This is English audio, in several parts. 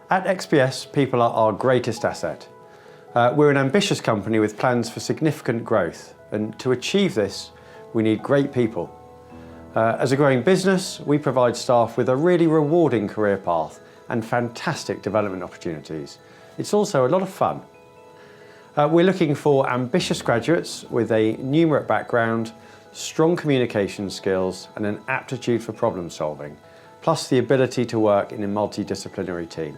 At XPS, people are our greatest asset. We're an ambitious company with plans for significant growth, and to achieve this, we need great people. As a growing business, we provide staff with a really rewarding career path and fantastic development opportunities. It's also a lot of fun. We're looking for ambitious graduates with a numerate background, strong communication skills and an aptitude for problem solving, plus the ability to work in a multidisciplinary team.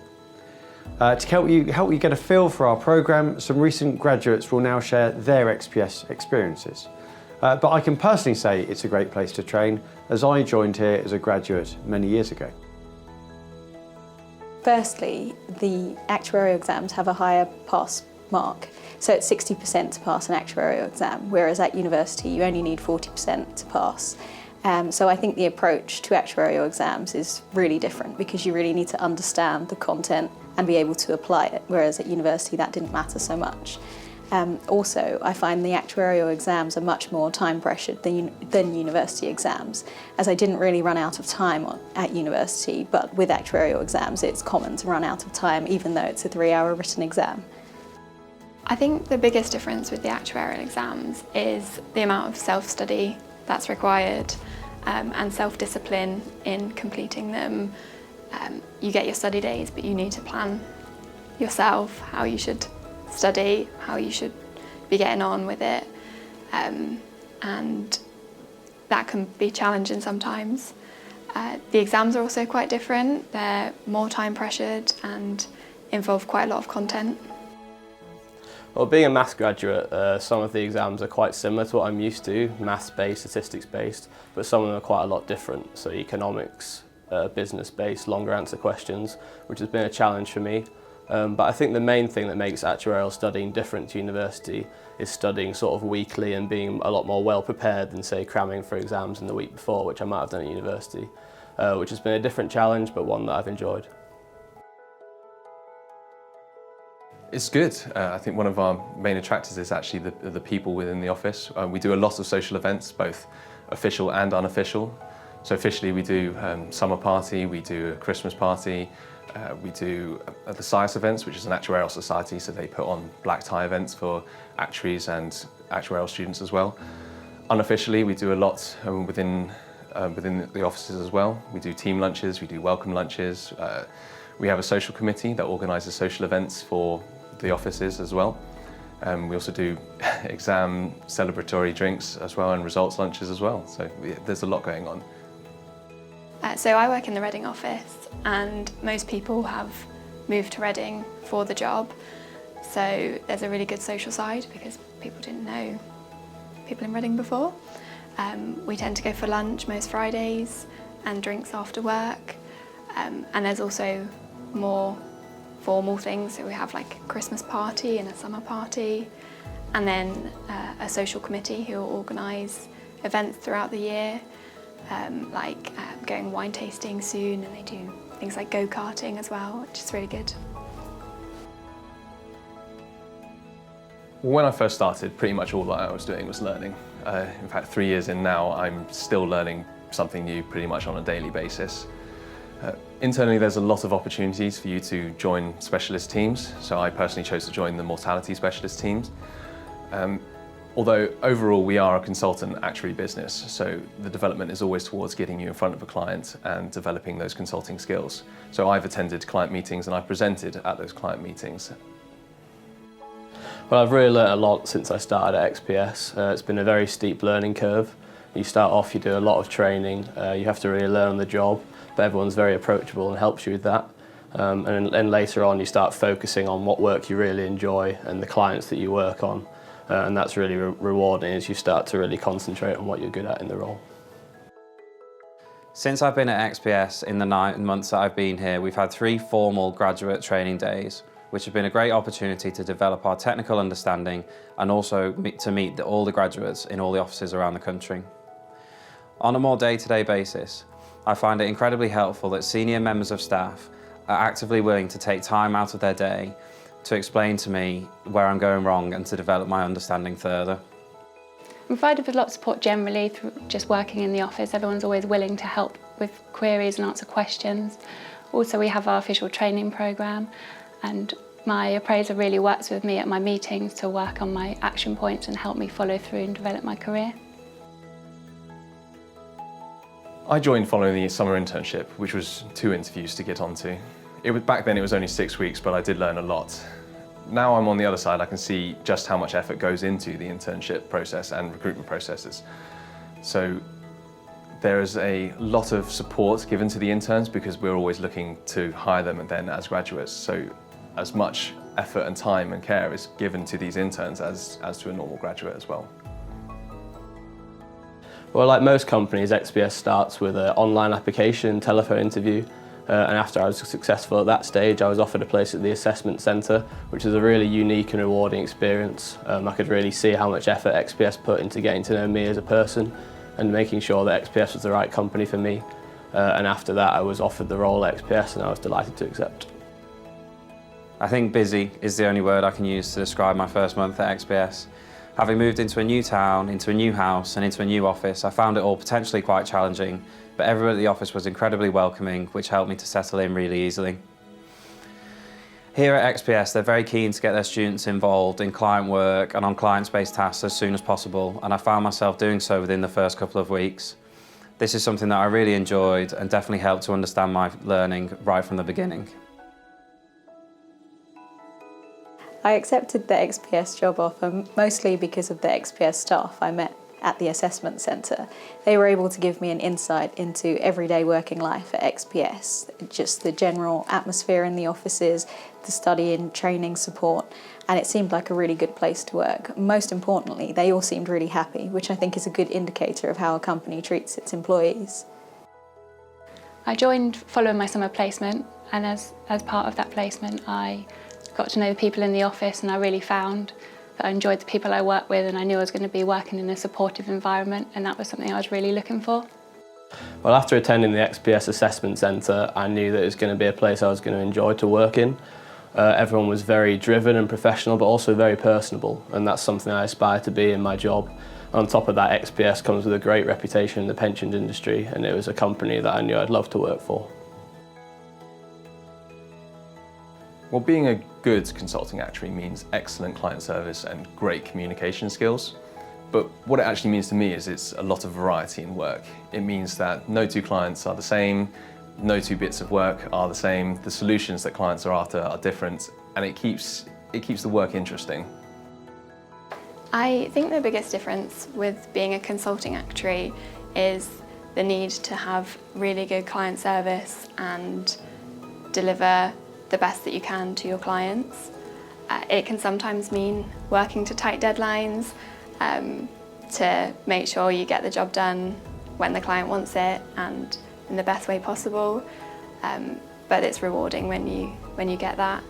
To help you get a feel for our programme, some recent graduates will now share their XPS experiences. But I can personally say it's a great place to train, as I joined here as a graduate many years ago. Firstly, the actuarial exams have a higher pass mark, so it's 60% to pass an actuarial exam, whereas at university you only need 40% to pass. So I think the approach to actuarial exams is really different because you really need to understand the content and be able to apply it, whereas at university that didn't matter so much. Also, I find the actuarial exams are much more time pressured than university exams, as I didn't really run out of time at university, but with actuarial exams it's common to run out of time even though it's a 3-hour written exam. I think the biggest difference with the actuarial exams is the amount of self-study that's required and self-discipline in completing them. You get your study days, but you need to plan yourself how you should study, how you should be getting on with it, and that can be challenging sometimes. The exams are also quite different. They're more time pressured and involve quite a lot of content. Well, being a maths graduate, some of the exams are quite similar to what I'm used to, maths-based, statistics-based, but some of them are quite a lot different. So economics, business-based, longer answer questions, which has been a challenge for me. But I think the main thing that makes actuarial studying different to university is studying sort of weekly and being a lot more well prepared than, say, cramming for exams in the week before, which I might have done at university, which has been a different challenge, but one that I've enjoyed. It's good. I think one of our main attractors is actually the people within the office. We do a lot of social events, both official and unofficial. So officially we do summer party, we do a Christmas party, we do the SCIAS events, which is an actuarial society, so they put on black tie events for actuaries and actuarial students as well. Unofficially, we do a lot within the offices as well. We do team lunches, we do welcome lunches. We have a social committee that organises social events for the offices as well. We also do exam celebratory drinks as well and results lunches as well. So there's a lot going on. So I work in the Reading office, and most people have moved to Reading for the job. So there's a really good social side because people didn't know people in Reading before. We tend to go for lunch most Fridays and drinks after work. And there's also more formal things, so we have like a Christmas party and a summer party, and then a social committee who will organise events throughout the year, like going wine tasting soon, and they do things like go-karting as well, which is really good. When I first started, pretty much all that I was doing was learning. In fact, 3 years in now, I'm still learning something new pretty much on a daily basis. Internally, there's a lot of opportunities for you to join specialist teams. So I personally chose to join the mortality specialist teams. Although overall we are a consultant actuary business, so the development is always towards getting you in front of a client and developing those consulting skills. So I've attended client meetings and I've presented at those client meetings. Well, I've really learnt a lot since I started at XPS. It's been a very steep learning curve. You start off, you do a lot of training, you have to really learn on the job, but everyone's very approachable and helps you with that. And later on you start focusing on what work you really enjoy and the clients that you work on. And that's really rewarding as you start to really concentrate on what you're good at in the role. Since I've been at XPS in the 9 months that I've been here, we've had 3 formal graduate training days, which have been a great opportunity to develop our technical understanding and also to meet all the graduates in all the offices around the country. On a more day-to-day basis, I find it incredibly helpful that senior members of staff are actively willing to take time out of their day to explain to me where I'm going wrong and to develop my understanding further. I'm provided with a lot of support generally through just working in the office. Everyone's always willing to help with queries and answer questions. Also, we have our official training programme, and my appraiser really works with me at my meetings to work on my action points and help me follow through and develop my career. I joined following the summer internship, which was 2 interviews to get onto. Back then it was only 6 weeks, but I did learn a lot. Now I'm on the other side, I can see just how much effort goes into the internship process and recruitment processes. So there is a lot of support given to the interns because we're always looking to hire them and then as graduates. So as much effort and time and care is given to these interns as to a normal graduate as well. Well, like most companies, XPS starts with an online application, telephone interview, and after I was successful at that stage, I was offered a place at the assessment centre, which was a really unique and rewarding experience. I could really see how much effort XPS put into getting to know me as a person and making sure that XPS was the right company for me. And after that, I was offered the role at XPS and I was delighted to accept. I think busy is the only word I can use to describe my first month at XPS. Having moved into a new town, into a new house and into a new office, I found it all potentially quite challenging, but everyone at the office was incredibly welcoming, which helped me to settle in really easily. Here at XPS, they're very keen to get their students involved in client work and on client-based tasks as soon as possible, and I found myself doing so within the first couple of weeks. This is something that I really enjoyed and definitely helped to understand my learning right from the beginning. I accepted the XPS job offer mostly because of the XPS staff I met at the assessment centre. They were able to give me an insight into everyday working life at XPS, just the general atmosphere in the offices, the study and training support, and it seemed like a really good place to work. Most importantly, they all seemed really happy, which I think is a good indicator of how a company treats its employees. I joined following my summer placement, and as part of that placement I got to know the people in the office, and I really found that I enjoyed the people I worked with, and I knew I was going to be working in a supportive environment, and that was something I was really looking for. Well, after attending the XPS Assessment Centre, I knew that it was going to be a place I was going to enjoy to work in. Everyone was very driven and professional, but also very personable, and that's something I aspire to be in my job. On top of that, XPS comes with a great reputation in the pensions industry, and it was a company that I knew I'd love to work for. Well, being a good consulting actuary means excellent client service and great communication skills. But what it actually means to me is it's a lot of variety in work. It means that no 2 clients are the same, no 2 bits of work are the same, the solutions that clients are after are different, and it keeps the work interesting. I think the biggest difference with being a consulting actuary is the need to have really good client service and deliver the best that you can to your clients. It can sometimes mean working to tight deadlines to make sure you get the job done when the client wants it and in the best way possible, but it's rewarding when you get that.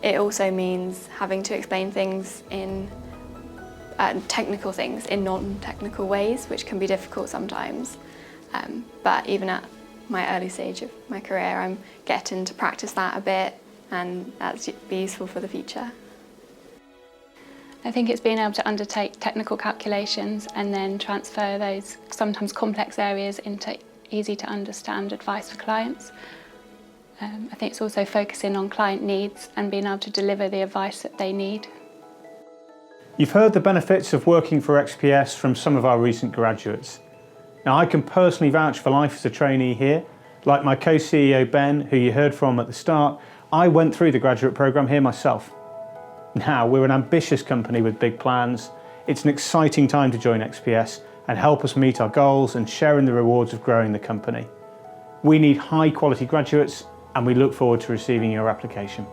It also means having to explain things in technical things in non-technical ways, which can be difficult sometimes, but even at my early stage of my career, I'm getting to practice that a bit, and that's be useful for the future. I think it's being able to undertake technical calculations and then transfer those sometimes complex areas into easy to understand advice for clients. I think it's also focusing on client needs and being able to deliver the advice that they need. You've heard the benefits of working for XPS from some of our recent graduates. Now, I can personally vouch for life as a trainee here. Like my co-CEO Ben, who you heard from at the start, I went through the graduate programme here myself. Now, we're an ambitious company with big plans. It's an exciting time to join XPS and help us meet our goals and share in the rewards of growing the company. We need high quality graduates, and we look forward to receiving your application.